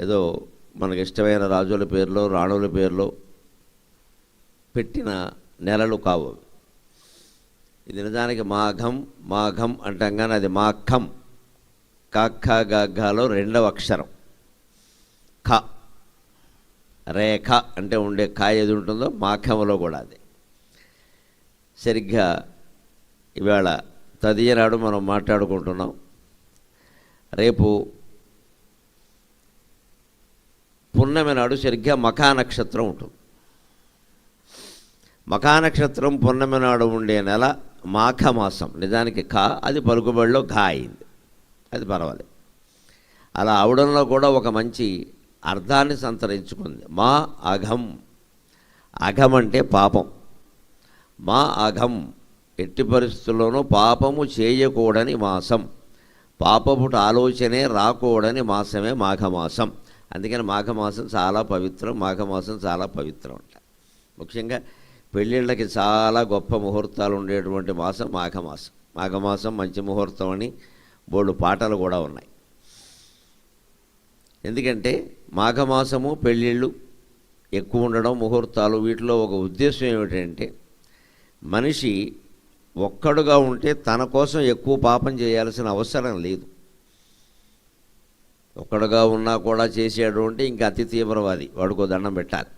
ఏదో మనకి ఇష్టమైన రాజుల పేర్లో రాణుల పేర్లో పెట్టిన నెలలు కావు. ఇది నిజానికి మాఘం మాఘం అంటాం కానీ అది మాఘం. కాఖాగాఘాలో రెండవ అక్షరం ఖ. రేఖ అంటే ఉండే కా ఏది ఉంటుందో మాఘంలో కూడా అది. సరిగ్గా ఇవాళ తదియ నాడు మనం మాట్లాడుకుంటున్నాం. రేపు పున్నమి నాడు సరిగ్గా మఖా నక్షత్రం ఉంటుంది. మఖా నక్షత్రం పున్నమి నాడు ఉండే నెల మాఘమాసం. నిజానికి ఖ, అది పలుకుబడిలో ఘా అయింది, అది పర్వాలేదు. అలా అవడంలో కూడా ఒక మంచి అర్థాన్ని సంతరించుకుంది. మా అఘం. అఘం అంటే పాపం. మా అఘం, ఎట్టి పరిస్థితుల్లోనూ పాపము చేయకూడని మాసం, పాపపుట ఆలోచనే రాకూడని మాసమే మాఘమాసం. అందుకని మాఘమాసం చాలా పవిత్రం. మాఘమాసం చాలా పవిత్రం అంట. ముఖ్యంగా పెళ్ళిళ్ళకి చాలా గొప్ప ముహూర్తాలు ఉండేటువంటి మాసం మాఘమాసం. మాఘమాసం మంచి ముహూర్తం అని బోళ్ళు పాటలు కూడా ఉన్నాయి. ఎందుకంటే మాఘమాసము పెళ్ళిళ్ళు ఎక్కువ ఉండడం, ముహూర్తాలు, వీటిలో ఒక ఉద్దేశం ఏమిటంటే మనిషి ఒక్కడుగా ఉంటే తన కోసం ఎక్కువ పాపం చేయాల్సిన అవసరం లేదు. ఒక్కడుగా ఉన్నా కూడా చేసేడు అంటే ఇంకా అతి తీవ్రవాది, వాడికో దండం పెట్టాలి.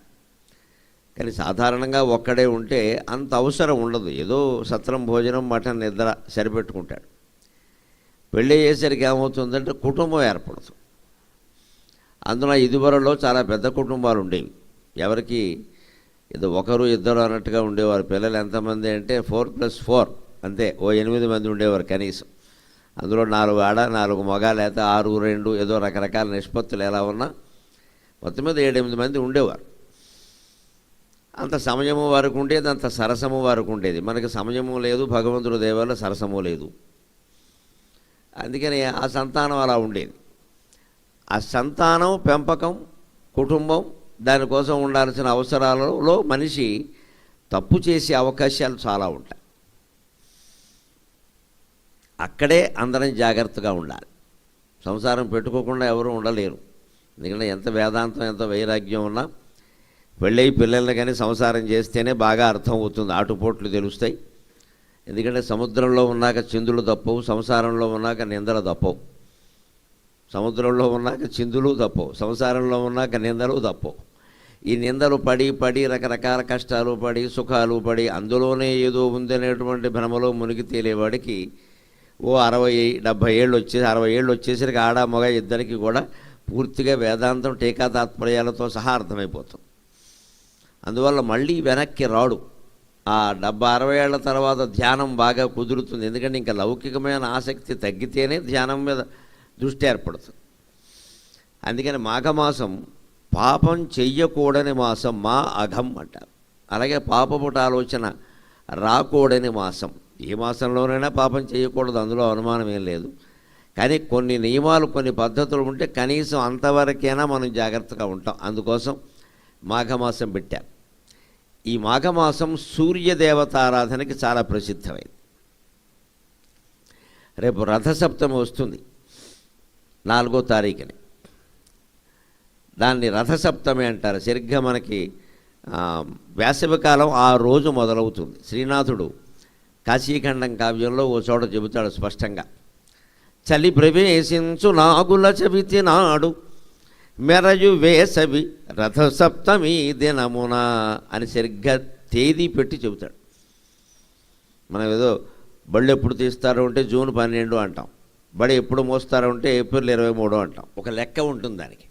కానీ సాధారణంగా ఒక్కడే ఉంటే అంత అవసరం ఉండదు. ఏదో సత్రం, భోజనం, మటన్, నిద్ర సరిపెట్టుకుంటాడు. పెళ్ళి అయ్యేసరికి ఏమవుతుందంటే కుటుంబం ఏర్పడుతుంది. అందున ఇదివరలో చాలా పెద్ద కుటుంబాలు ఉండేవి. ఎవరికి ఏదో ఒకరు ఇద్దరు అన్నట్టుగా ఉండేవారు. పిల్లలు ఎంతమంది అంటే 4+4 అంతే, ఓ 8 మంది ఉండేవారు కనీసం. అందులో 4 ఆడ 4 మగ, లేకపోతే 6, 2 ఏదో రకరకాల నిష్పత్తులు ఎలా ఉన్నా మొత్తం మీద 7-8 మంది ఉండేవారు. అంత సమయము వారికి ఉండేది, అంత సరసము వారికి ఉండేది. మనకి సమయము లేదు, భగవంతుడి దయ వల్ల సరసము లేదు. అందుకని ఆ సంతానం అలా ఉండేది. ఆ సంతానం, పెంపకం, కుటుంబం, దానికోసం ఉండాల్సిన అవసరాలలో మనిషి తప్పు చేసే అవకాశాలు చాలా ఉంటాయి. అక్కడే అందరం జాగ్రత్తగా ఉండాలి. సంసారం పెట్టుకోకుండా ఎవరు ఉండలేరు. ఎందుకంటే ఎంత వేదాంతం, ఎంత వైరాగ్యం ఉన్నా పెళ్ళై పిల్లల్ని కానీ సంసారం చేస్తేనే బాగా అర్థం అవుతుంది. ఆటుపోట్లు తెలుస్తాయి. ఎందుకంటే సముద్రంలో ఉన్నాక చిందులు తప్పవు, సంసారంలో ఉన్నాక నిందలు తప్పవు. సముద్రంలో ఉన్నాక చిందులు తప్పవు, సంసారంలో ఉన్నాక నిందలు తప్పవు. ఈ నిందలు పడి పడి రకరకాల కష్టాలు పడి సుఖాలు పడి అందులోనే ఏదో ఉందనేటువంటి భ్రమలో మునిగి తేలేవాడికి ఓ 60-70 ఏళ్ళు 60 ఏళ్ళు వచ్చేసరికి ఆడ మగ ఇద్దరికి కూడా పూర్తిగా వేదాంతం టీకా తాత్పర్యాలతో సహా అర్థమైపోతుంది. అందువల్ల మళ్ళీ వెనక్కి రాడు. ఆ 70-60 ఏళ్ల తర్వాత ధ్యానం బాగా కుదురుతుంది. ఎందుకంటే ఇంకా లౌకికమైన ఆసక్తి తగ్గితేనే ధ్యానం మీద దృష్టి ఏర్పడుతుంది. అందుకని మాఘమాసం పాపం చెయ్యకూడని మాసం, మా అఘం అంటారు. అలాగే పాపపుట ఆలోచన రాకూడని మాసం. ఏ మాసంలోనైనా పాపం చేయకూడదు, అందులో అనుమానం ఏం లేదు. కానీ కొన్ని నియమాలు, కొన్ని పద్ధతులు ఉంటే కనీసం అంతవరకైనా మనం జాగ్రత్తగా ఉంటాం. అందుకోసం మాఘమాసం పెట్టారు. ఈ మాఘమాసం సూర్యదేవతారాధనకి చాలా ప్రసిద్ధమైంది. రేపు రథసప్తమి వస్తుంది 4వ తారీఖుని. దాన్ని రథసప్తమి అంటారు. సరిగ్గా మనకి వేసవికాలం ఆ రోజు మొదలవుతుంది. శ్రీనాథుడు కాశీఖండం కావ్యంలో ఓ చోట చెబుతాడు స్పష్టంగా, చలి ప్రవేశించు నాగుల చవితి నాడు మెరయు వేసవి రథసప్తమి దినమున అని సరిగ్గా తేదీ పెట్టి చెబుతాడు. మనం ఏదో బళ్ళు ఎప్పుడు తీస్తారో అంటే జూన్ 12 అంటాం, బడి ఎప్పుడు మోస్తారో అంటే ఏప్రిల్ 23 అంటాం. ఒక లెక్క ఉంటుంది దానికి.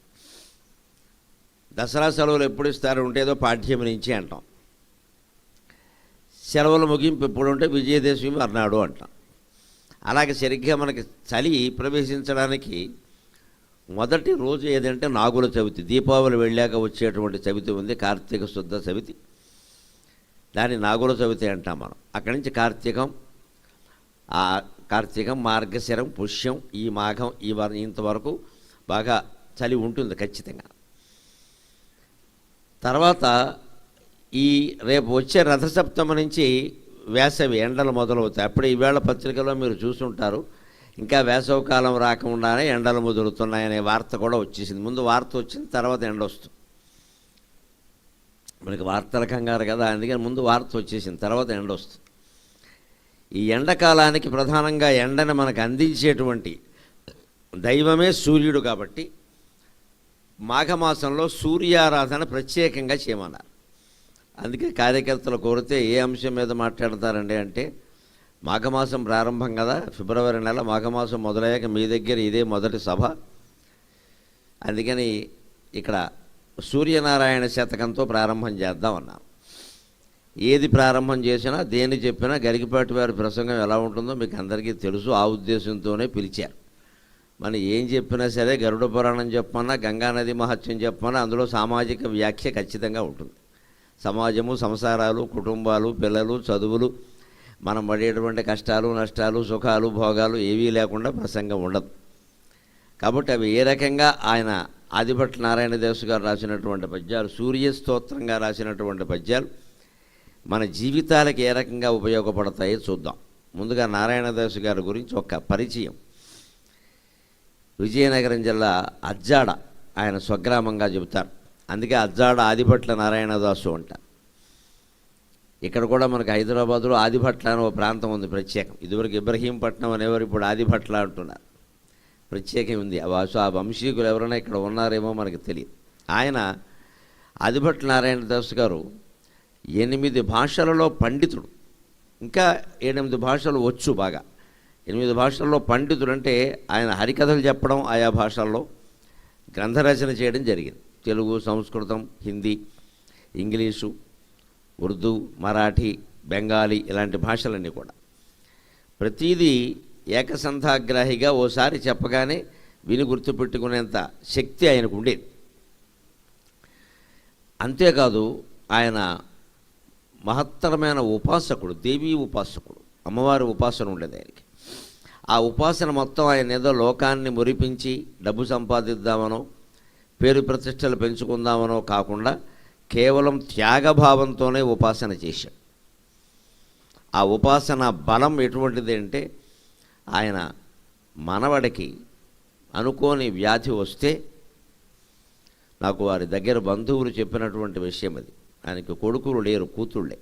దసరా సెలవులు ఎప్పుడు ఇస్తారో ఉంటే ఏదో పాఠ్యం నుంచి అంటాం. సెలవుల ముగింపు ఎప్పుడు ఉంటే విజయదశమి మర్నాడు అంటాం. అలాగే సరిగ్గా మనకి చలి ప్రవేశించడానికి మొదటి రోజు ఏదంటే నాగుల చవితి. దీపావళి వెళ్ళాక వచ్చేటువంటి చవితి ఉంది, కార్తీక శుద్ధ చవితి. దాన్ని నాగుల చవితి అంటాం మనం. అక్కడి నుంచి కార్తీకం, మార్గశిరం, పుష్యం, ఈ మాఘం, ఇంతవరకు బాగా చలి ఉంటుంది ఖచ్చితంగా. తర్వాత ఈ రేపు వచ్చే రథసప్తమి నుంచి వేసవి ఎండలు మొదలవుతాయి. అప్పుడే ఈవేళ పత్రికలో మీరు చూసుంటారు, ఇంకా వేసవకాలం రాకుండానే ఎండలు ముదురుతున్నాయనే వార్త కూడా వచ్చేసింది. ముందు వార్త వచ్చింది, తర్వాత ఎండ వస్తుంది. మనకి వార్తల కంగారు కదా, అందుకని ముందు వార్త వచ్చేసింది, తర్వాత ఎండ వస్తుంది. ఈ ఎండాకాలానికి ప్రధానంగా ఎండను మనకు అందించేటువంటి దైవమే సూర్యుడు కాబట్టి మాఘమాసంలో సూర్యారాధన ప్రత్యేకంగా చేయమన్నారు. అందుకే కార్యకర్తలు కోరితే ఏ అంశం మీద మాట్లాడతారండి అంటే, మాఘమాసం ప్రారంభం కదా, ఫిబ్రవరి నెల మాఘమాసం మొదలయ్యాక మీ దగ్గర ఇదే మొదటి సభ, అందుకని ఇక్కడ సూర్యనారాయణ శతకంతో ప్రారంభం చేద్దామన్నాం. ఏది ప్రారంభం చేసినా దేని చెప్పినా గరికపాటి వారి ప్రసంగం ఎలా ఉంటుందో మీకు అందరికీ తెలుసు. ఆ ఉద్దేశంతోనే పిలిచారు. మనం ఏం చెప్పినా సరే, గరుడ పురాణం చెప్పమన్నా, గంగానది మహత్యం చెప్పమన్నా అందులో సామాజిక వ్యాఖ్య ఖచ్చితంగా ఉంటుంది. సమాజము, సంసారాలు, కుటుంబాలు, పిల్లలు, చదువులు, మనం పడేటువంటి కష్టాలు, నష్టాలు, సుఖాలు, భోగాలు ఏవీ లేకుండా ప్రసంగం ఉండదు. కాబట్టి అవి ఏ రకంగా ఆయన ఆదిభట్ల నారాయణ దాసు గారు రాసినటువంటి పద్యాలు, సూర్యస్తోత్రంగా రాసినటువంటి పద్యాలు మన జీవితాలకు ఏ రకంగా ఉపయోగపడతాయో చూద్దాం. ముందుగా నారాయణదాసు గారి గురించి ఒక పరిచయం. విజయనగరం జిల్లా అజ్జాడ ఆయన స్వగ్రామంగా చెబుతారు. అందుకే అజ్జాడ ఆదిభట్ల నారాయణదాసు అంటారు. ఇక్కడ కూడా మనకు హైదరాబాదులో ఆదిభట్ల అనే ఒక ప్రాంతం ఉంది ప్రత్యేకం. ఇదివరకు ఇబ్రహీంపట్నం అనేవారు, ఇప్పుడు ఆదిభట్ల అంటున్నారు. ప్రత్యేకం ఉంది. ఆ వంశీకులు ఎవరైనా ఇక్కడ ఉన్నారేమో మనకు తెలియదు. ఆయన ఆదిభట్ల నారాయణదాసు గారు 8 భాషలలో పండితుడు. ఇంకా 8 భాషలు వచ్చు బాగా. 8 భాషల్లో పండితుడు అంటే ఆయన హరికథలు చెప్పడం, ఆయా భాషల్లో గ్రంథరచన చేయడం జరిగింది. తెలుగు, సంస్కృతం, హిందీ, ఇంగ్లీషు, ఉర్దూ, మరాఠీ, బెంగాలీ ఇలాంటి భాషలన్నీ కూడా. ప్రతీదీ ఏకసంధాగ్రాహిగా ఓసారి చెప్పగానే విని గుర్తుపెట్టుకునేంత శక్తి ఆయనకు ఉండేది. అంతేకాదు ఆయన మహత్తరమైన ఉపాసకుడు, దేవీ ఉపాసకుడు, అమ్మవారి ఉపాసన ఉండేది ఆయనకి. ఆ ఉపాసన మొత్తం ఆయన ఏదో లోకాన్ని మురిపించి డబ్బు సంపాదిద్దామనో, పేరు ప్రతిష్టలు పెంచుకుందామనో కాకుండా కేవలం త్యాగభావంతోనే ఉపాసన చేశాడు. ఆ ఉపాసన బలం ఎటువంటిది అంటే, ఆయన మనవడికి అనుకోని వ్యాధి వస్తే, నాకు వారి దగ్గర బంధువులు చెప్పినటువంటి విషయం అది. ఆయనకి కొడుకులు లేరు, కూతుళ్ళే.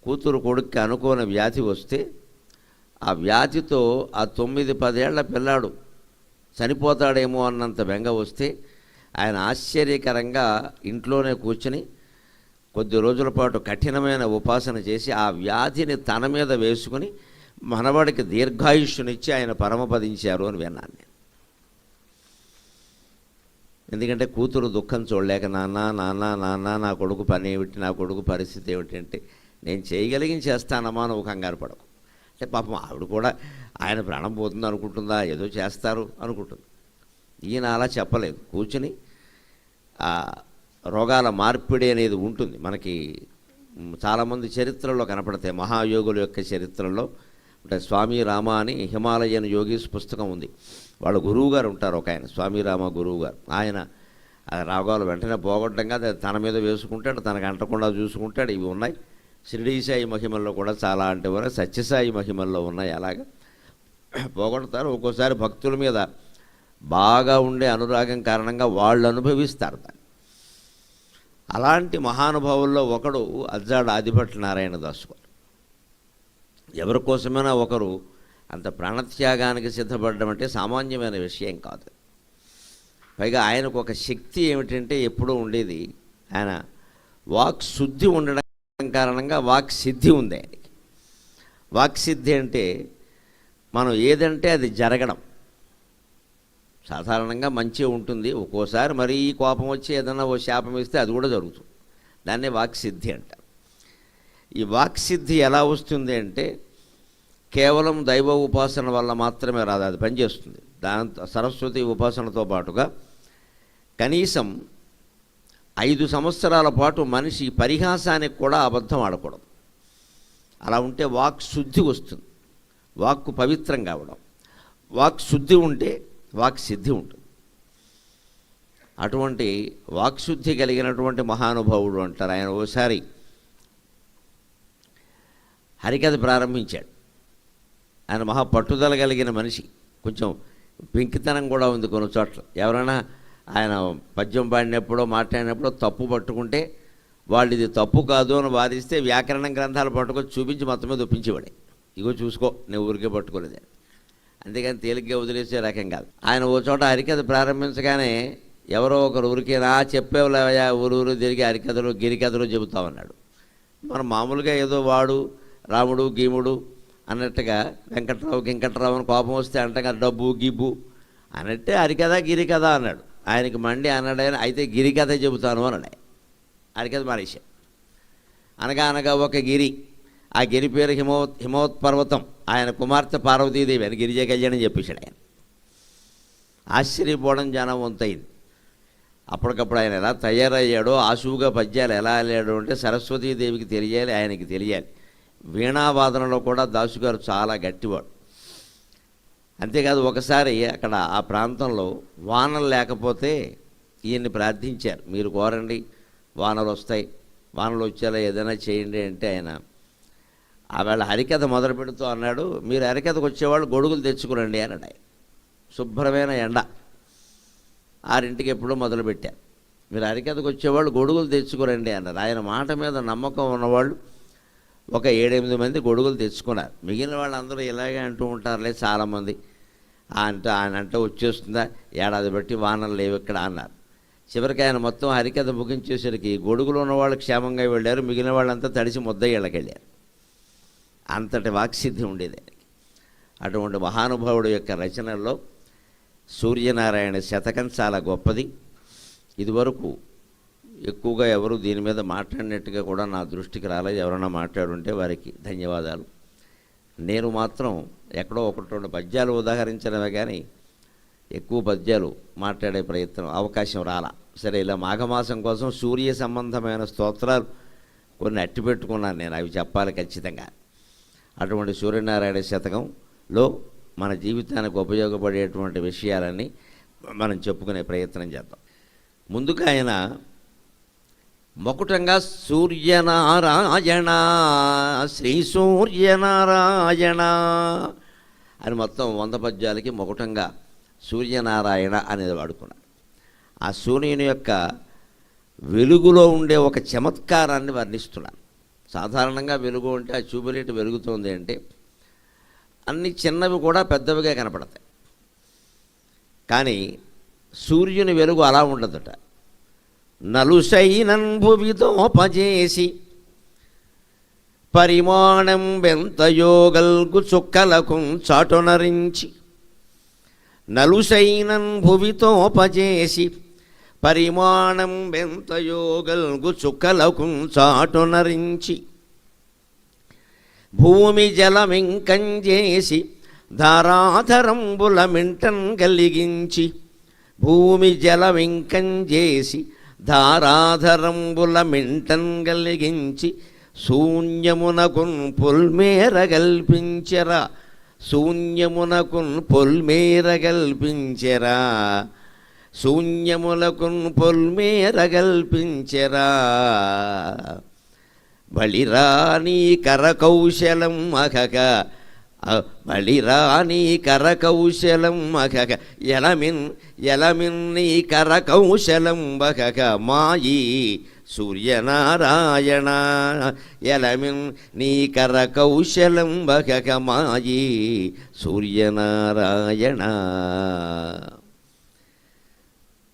కూతురు కొడుక్కి అనుకోని వ్యాధి వస్తే, ఆ వ్యాధితో ఆ 9-10 ఏళ్ల పిల్లాడు చనిపోతాడేమో అన్నంత బెంగ వస్తే, ఆయన ఆశ్చర్యకరంగా ఇంట్లోనే కూర్చుని కొద్ది రోజుల పాటు కఠినమైన ఉపాసన చేసి ఆ వ్యాధిని తన మీద వేసుకుని మనవాడికి దీర్ఘాయుష్యునిచ్చి ఆయన పరమపదించారు అని విన్నాను నేను. ఎందుకంటే కూతురు దుఃఖం చూడలేక, నాన్న నాన్న నాన్న నా కొడుకు పని ఏమిటి, నా కొడుకు పరిస్థితి ఏమిటి అంటే, నేను చేయగలిగి చేస్తానమ్మా, నువ్వు కంగారు పడకు అంటే, పాపం ఆవిడ కూడా ఆయన ప్రాణం పోతుంది అనుకుంటుందా, ఏదో చేస్తారు అనుకుంటుంది. ఈయన అలా చెప్పలేదు. కూర్చుని ఆ రోగాల మార్పిడి అనేది ఉంటుంది. మనకి చాలామంది చరిత్రలో కనపడతాయి. మహాయోగుల యొక్క చరిత్రలో అంటే స్వామి రామ అని హిమాలయన్ యోగీస్ పుస్తకం ఉంది. వాళ్ళ గురువు గారు ఉంటారు ఒక ఆయన, స్వామి రామ గురువు గారు. ఆయన ఆ రోగాలు వెంటనే పోగొట్టంగా తన మీద వేసుకుంటాడు, తనకు అంటకుండా చూసుకుంటాడు. ఇవి ఉన్నాయి. షిరిడీ సాయి మహిమల్లో కూడా చాలా అంటే ఉన్నాయి, సత్యసాయి మహిమల్లో ఉన్నాయి. అలాగా పోగొడతారు. ఒక్కోసారి భక్తుల మీద బాగా ఉండే అనురాగం కారణంగా వాళ్ళు అనుభవిస్తారు దాన్ని. అలాంటి మహానుభావుల్లో ఒకడు అజ్జాడ ఆదిభట్ల నారాయణదాసు గారు. ఎవరి కోసమైనా ఒకరు అంత ప్రాణత్యాగానికి సిద్ధపడడం అంటే సామాన్యమైన విషయం కాదు. పైగా ఆయనకు ఒక శక్తి ఏమిటంటే ఎప్పుడూ ఉండేది, ఆయన వాక్ శుద్ధి ఉండడం కారణంగా వాక్ సిద్ధి ఉంది ఆయనకి. వాక్ సిద్ధి అంటే మనం ఏదంటే అది జరగడం. సాధారణంగా మంచిగా ఉంటుంది, ఒక్కోసారి మరీ కోపం వచ్చి ఏదన్నా ఓ శాపం ఇస్తే అది కూడా జరుగుతుంది. దాన్నే వాక్సిద్ధి అంటారు. ఈ వాక్సిద్ధి ఎలా వస్తుంది అంటే కేవలం దైవ ఉపాసన వల్ల మాత్రమే రాదు, అది పనిచేస్తుంది. దాంతో సరస్వతి ఉపాసనతో పాటుగా కనీసం 5 సంవత్సరాల పాటు మనిషి పరిహాసానికి కూడా అబద్ధం ఆడకూడదు. అలా ఉంటే వాక్ శుద్ధి వస్తుంది, వాక్కు పవిత్రం కావడం. వాక్ శుద్ధి ఉంటే వాక్ సిద్ధి ఉంటుంది. అటువంటి వాక్శుద్ధి కలిగినటువంటి మహానుభావుడు అంటారు. ఆయన ఓసారి హరికథ ప్రారంభించాడు. ఆయన మహా పట్టుదల కలిగిన మనిషి. కొంచెం పెంకితనం కూడా ఉంది కొన్ని చోట్ల. ఎవరైనా ఆయన పద్యం పాడినప్పుడో మాట్లాడినప్పుడో తప్పు పట్టుకుంటే వాళ్ళు ఇది తప్పు కాదు అని వాదిస్తే వ్యాకరణ గ్రంథాలు పట్టుకొని చూపించి మొత్తం మీద ఒప్పించేవాడే. ఇగో చూసుకో, నేను ఊరికే పట్టుకోలేదు. అంతేగాని తేలిగ్గా వదిలేసే రకం కాదు. ఆయన ఓ చోట హరికథ ప్రారంభించగానే ఎవరో ఒకరు ఊరికే చెప్పేవలయా ఊరు తిరిగి హరికథలు గిరికథలు చెబుతామన్నాడు. మనం మామూలుగా ఏదో వాడు రాముడు గీముడు అన్నట్టుగా వెంకట్రావు అని కోపం వస్తే అంటగా డబ్బు గిబ్బు అన్నట్టే హరికథ గిరికథ అన్నాడు. ఆయనకి మండి అన్నాడైనా అయితే గిరికథ చెబుతాను అన్నాడు. హరికథ మానేశాడు. అనగా ఒక గిరి, ఆ గిరి పేరు హిమవత్పర్వతం. ఆయన కుమార్తె పార్వతీదేవి అని గిరిజ కళ్యాణం చెప్పేశాడు ఆయన. ఆశ్చర్యపోవడం జనం వంతయింది. అప్పటికప్పుడు ఆయన ఎలా తయారయ్యాడో, ఆశువుగా పద్యాలు ఎలా వెళ్ళాడో అంటే సరస్వతీదేవికి తెలియాలి, ఆయనకి తెలియాలి. వీణావాదనలో కూడా దాసుగారు చాలా గట్టివాడు. అంతేకాదు ఒకసారి అక్కడ ఆ ప్రాంతంలో వానలు లేకపోతే ఈయన్ని ప్రార్థించారు, మీరు కోరండి వానలు వస్తాయి, వానలు వచ్చేలా ఏదైనా చేయండి అంటే ఆయన ఆవేళ హరికథ మొదలు పెడుతూ అన్నాడు, మీరు హరికథకు వచ్చేవాళ్ళు గొడుగులు తెచ్చుకురండి అన్నాడు ఆయన. శుభ్రమైన ఎండ, 6ంటికి ఎప్పుడో మొదలుపెట్టారు. మీరు హరికథకు వచ్చేవాళ్ళు గొడుగులు తెచ్చుకురండి అన్నారు. ఆయన మాట మీద నమ్మకం ఉన్నవాళ్ళు ఒక 7-8 మంది గొడుగులు తెచ్చుకున్నారు. మిగిలిన వాళ్ళందరూ ఇలాగే అంటూ ఉంటారులే చాలామంది. ఆయన అంటే వచ్చేస్తుందా, ఏడాది బట్టి వానలు లేవు ఇక్కడ అన్నారు. చివరికి ఆయన మొత్తం హరికథ ముగించేసరికి గొడుగులు ఉన్నవాళ్ళు క్షేమంగా వెళ్ళారు, మిగిలిన వాళ్ళంతా తడిసి ముద్దయ్యళ్ళకి వెళ్ళారు. అంతటి వాక్సిద్ధి ఉండేది ఆయనకి. అటువంటి మహానుభావుడు యొక్క రచనల్లో సూర్యనారాయణ శతకం చాలా గొప్పది. ఇదివరకు ఎక్కువగా ఎవరు దీని మీద మాట్లాడినట్టుగా కూడా నా దృష్టికి రాలేదు. ఎవరైనా మాట్లాడుంటే వారికి ధన్యవాదాలు. నేను మాత్రం ఎక్కడో 1-2 పద్యాలు ఉదాహరించడమే కానీ ఎక్కువ పద్యాలు మాట్లాడే ప్రయత్నం అవకాశం రాలా. సరే, ఇలా మాఘమాసం కోసం సూర్య సంబంధమైన స్తోత్రాలు కొన్ని అట్టి పెట్టుకున్నాను నేను, అవి చెప్పాలి ఖచ్చితంగా. అటువంటి సూర్యనారాయణ శతకంలో మన జీవితానికి ఉపయోగపడేటువంటి విషయాలన్నీ మనం చెప్పుకునే ప్రయత్నం చేద్దాం. ముందుగా ఆయన మొకుటంగా సూర్యనారాయణ శ్రీ సూర్యనారాయణ అని మొత్తం 100 పద్యాలకి మొకుటంగా సూర్యనారాయణ అనేది వాడుకున్నాడు. ఆ సూర్యుని యొక్క వెలుగులో ఉండే ఒక చమత్కారాన్ని వర్ణిస్తున్నాను. సాధారణంగా వెలుగు అంటే ఆ చూపులేటు వెలుగుతుంది అంటే అన్ని చిన్నవి కూడా పెద్దవిగా కనపడతాయి. కానీ సూర్యుని వెలుగు అలా ఉండదట. నలుసైనన్ భువితోపజేసి పరిమాణం బెంతయోగల్గు చుక్కలకు చాటునరించి, నలుసైనన్ భువితోపజేసి పరిమాణం బెంతయోగల్గు చుక్కలకు చాటునరించి, భూమి జలమింకంజేసి ధారాధరంబుల మింటన్ కలిగించి, భూమి జలమింకంజేసి ధారాధరంబుల మింటన్ కలిగించి, శూన్యమునకున్ పొల్మేర కల్పించెరా, శూన్యమునకున్ పొల్మేర కల్పించెరా, శూన్యములకున్ పొల్మేర కల్పించెరా, బలిరాణి కరకౌశలం అఖక, బలిరాణి కరకౌశలం అఖక, ఎలమిన్ నీ కరకౌశలం బఖక మాయి సూర్యనారాయణ, ఎలమిన్ నీ కరకౌశలం బఖక మాయి సూర్యనారాయణ.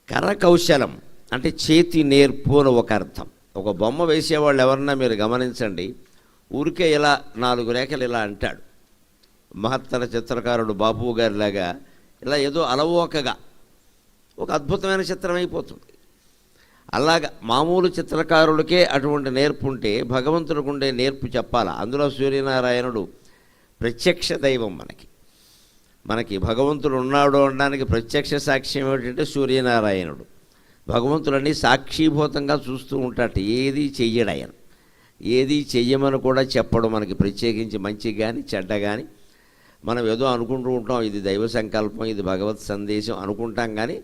కరకౌశలం అంటే చేతి నేర్పు అని ఒక అర్థం. ఒక బొమ్మ వేసేవాళ్ళు ఎవరన్నా మీరు గమనించండి, ఊరికే ఇలా 4 రేఖలు ఇలా అంటాడు. మహత్తర చిత్రకారుడు బాపు గారిలాగా ఇలా ఏదో అలవోకగా ఒక అద్భుతమైన చిత్రం అయిపోతుంది. అలాగా మామూలు చిత్రకారులకే అటువంటి నేర్పు ఉంటే భగవంతుడికి ఉండే నేర్పు చెప్పాలా. అందులో సూర్యనారాయణుడు ప్రత్యక్ష దైవం. మనకి భగవంతుడు ఉన్నాడు అనడానికి ప్రత్యక్ష సాక్ష్యం ఏమిటంటే సూర్యనారాయణుడు. భగవంతుడని సాక్షీభూతంగా చూస్తూ ఉంటాడు. ఏది చెయ్యడు ఆయన, ఏది చెయ్యమని కూడా చెప్పడు మనకి. ప్రత్యేకించి మంచి కానీ చెడ్డ కానీ మనం ఏదో అనుకుంటూ ఉంటాం, ఇది దైవ సంకల్పం, ఇది భగవత్ సందేశం అనుకుంటాం. కానీ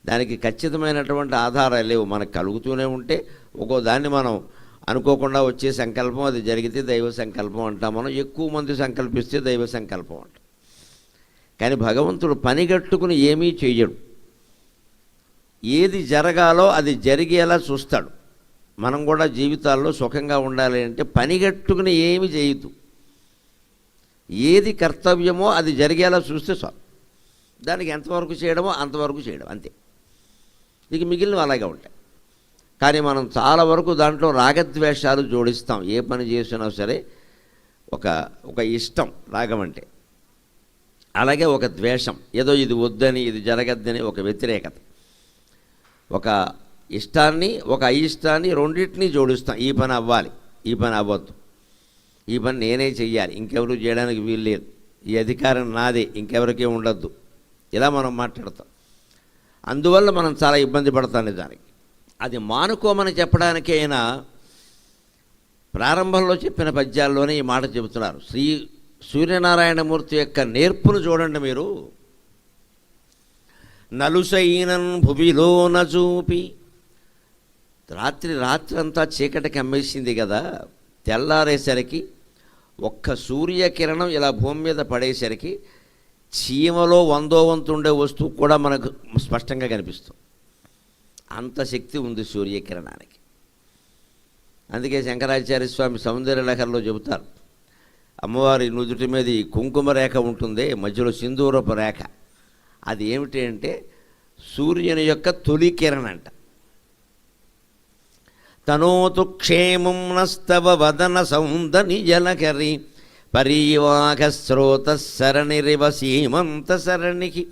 దానికి ఖచ్చితమైనటువంటి ఆధారాలు లేవు. మనకు కలుగుతూనే ఉంటే ఒక్కో దాన్ని మనం అనుకోకుండా వచ్చే సంకల్పం, అది జరిగితే దైవ సంకల్పం అంటాం మనం. ఎక్కువ మంది సంకల్పిస్తే దైవ సంకల్పం అంటాం. కానీ భగవంతుడు పనిగట్టుకుని ఏమీ చెయ్యడు. ఏది జరగాలో అది జరిగేలా చూస్తాడు. మనం కూడా జీవితాల్లో సుఖంగా ఉండాలి అంటే పనిగట్టుకుని ఏమి చేయదు. ఏది కర్తవ్యమో అది జరిగేలా చూస్తే చాలు. దానికి ఎంతవరకు చేయడమో అంతవరకు చేయడం అంతే. ఇక మిగిలినవి అలాగే ఉంటాయి. కానీ మనం చాలా వరకు దాంట్లో రాగద్వేషాలు జోడిస్తాం. ఏ పని చేసినా సరే ఒక ఇష్టం రాగం అంటే, అలాగే ఒక ద్వేషం, ఏదో ఇది వద్దని ఇది జరగద్దని ఒక వ్యతిరేకత, ఒక ఇష్టాన్ని ఒక అయిష్టాన్ని రెండింటినీ జోడిస్తాం. ఈ పని అవ్వాలి, ఈ పని అవ్వద్దు, ఈ పని నేనే చెయ్యాలి, ఇంకెవరు చేయడానికి వీలు లేదు, ఈ అధికారం నాదే, ఇంకెవరికీ ఉండద్దు, ఇలా మనం మాట్లాడతాం. అందువల్ల మనం చాలా ఇబ్బంది పడతాం నిజానికి. అది మానుకోమని చెప్పడానికి అయినా ప్రారంభంలో చెప్పిన పద్యాల్లోనే ఈ మాట చెబుతున్నారు. సూర్యనారాయణమూర్తి యొక్క నేర్పును చూడండి మీరు. నలుసైనన్ భువిలోన చూపి, రాత్రి అంతా చీకటి కమ్మేసింది కదా, తెల్లారేసరికి ఒక్క సూర్యకిరణం ఇలా భూమి మీద పడేసరికి చీమలో 100వ వంతు ఉండే వస్తువు కూడా మనకు స్పష్టంగా కనిపిస్తుంది. అంత శక్తి ఉంది సూర్యకిరణానికి. అందుకే శంకరాచార్య స్వామి సౌందర్యలహరిలో చెబుతారు, అమ్మవారి నుదుటి మీద ఈ కుంకుమ రేఖ ఉంటుంది, మధ్యలో సింధూరపు రేఖ. అది ఏమిటి అంటే సూర్యుని యొక్క తొలి కిరణం అంట. తనోతు క్షేమం నస్తవ వదన సౌందర్య జలకరి పరీవాఘ స్రోత సరణిరివ సీమంత సరణికి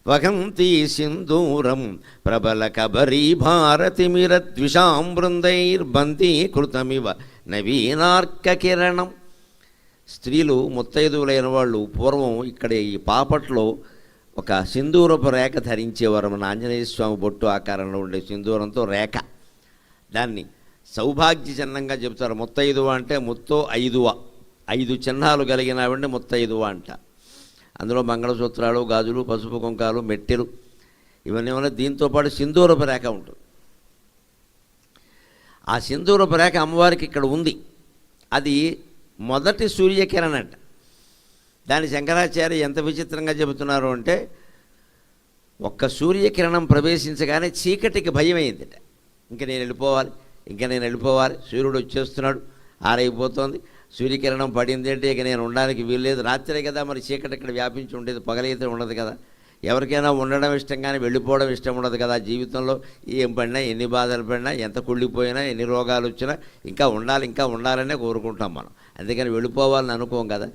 వహంతి సింధూరం ప్రబల కబరీ భారతిమిరద్విషాం బృందైర్బందీకృతమివ నవీనార్క కిరణం. స్త్రీలు ముత్తైదువులైన వాళ్ళు పూర్వం ఇక్కడ ఈ పాపట్లో ఒక సింధూరపు రేఖ ధరించేవారు. మన ఆంజనేయ స్వామి బొట్టు ఆకారంలో ఉండే సింధూరంతో రేఖ, దాన్ని సౌభాగ్య చిహ్నంగా చెబుతారు. ముత్తైదువ అంటే ముత్తో 5 చిహ్నాలు కలిగినవండి ముత్తైదువ అంట. అందులో మంగళసూత్రాలు, గాజులు, పసుపు కుంకాలు, మెట్టెలు ఇవన్నీ ఉన్నాయి. దీంతోపాటు సింధూరపు రేఖ ఉంటుంది. ఆ సింధూరపు రేఖ అమ్మవారికి ఇక్కడ ఉంది. అది మొదటి సూర్యకిరణం అంట. దాని శంకరాచార్య ఎంత విచిత్రంగా చెబుతున్నారు అంటే, ఒక్క సూర్యకిరణం ప్రవేశించగానే చీకటికి భయమైందిట. ఇంక నేను వెళ్ళిపోవాలి, సూర్యుడు వచ్చేస్తున్నాడు, ఆరైపోతుంది, సూర్యకిరణం పడింది అంటే ఇక నేను ఉండడానికి వీల్లేదు. రాత్రే కదా మరి చీకటి ఇక్కడ వ్యాపించి ఉండేది, పగలైతే ఉండదు కదా. ఎవరికైనా ఉండడం ఇష్టం కానీ వెళ్ళిపోవడం ఇష్టం ఉండదు కదా. జీవితంలో ఏం పడినా, ఎన్ని బాధలు పడినా, ఎంత కుళ్ళిపోయినా, ఎన్ని రోగాలు వచ్చినా ఇంకా ఉండాలనే కోరుకుంటాం మనం. అందుకని వెళ్ళిపోవాలని అనుకోం కదా.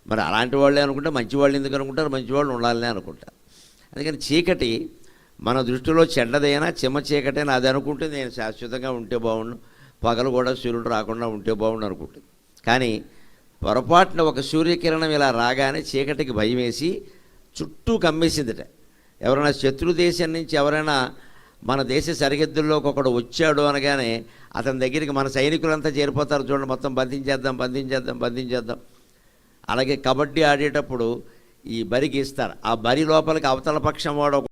మరి అలాంటి వాళ్ళే అనుకుంటే మంచి వాళ్ళు ఎందుకు అనుకుంటారు? మంచి వాళ్ళు ఉండాలనే అనుకుంటారు. అందుకని చీకటి మన దృష్టిలో చెడ్డదైనా, చిమ్మ చీకటైనా అది అనుకుంటే నేను శాశ్వతంగా ఉంటే బాగుండు, పగలు కూడా సూర్యుడు రాకుండా ఉంటే బాగుండు అనుకుంటుంది. కానీ పొరపాటున ఒక సూర్యకిరణం ఇలా రాగానే చీకటికి భయం వేసి చుట్టూ కమ్మేసిందిట. ఎవరైనా శత్రు దేశం నుంచి ఎవరైనా మన దేశ సరిహద్దుల్లోకి ఒకడు వచ్చాడు అనగానే అతని దగ్గరికి మన సైనికులంతా చేరిపోతారు. చూడండి, మొత్తం బంధించేద్దాం. అలాగే కబడ్డీ ఆడేటప్పుడు ఈ బరి గీస్తారు. ఆ బరి లోపలికి అవతల పక్షం వాడు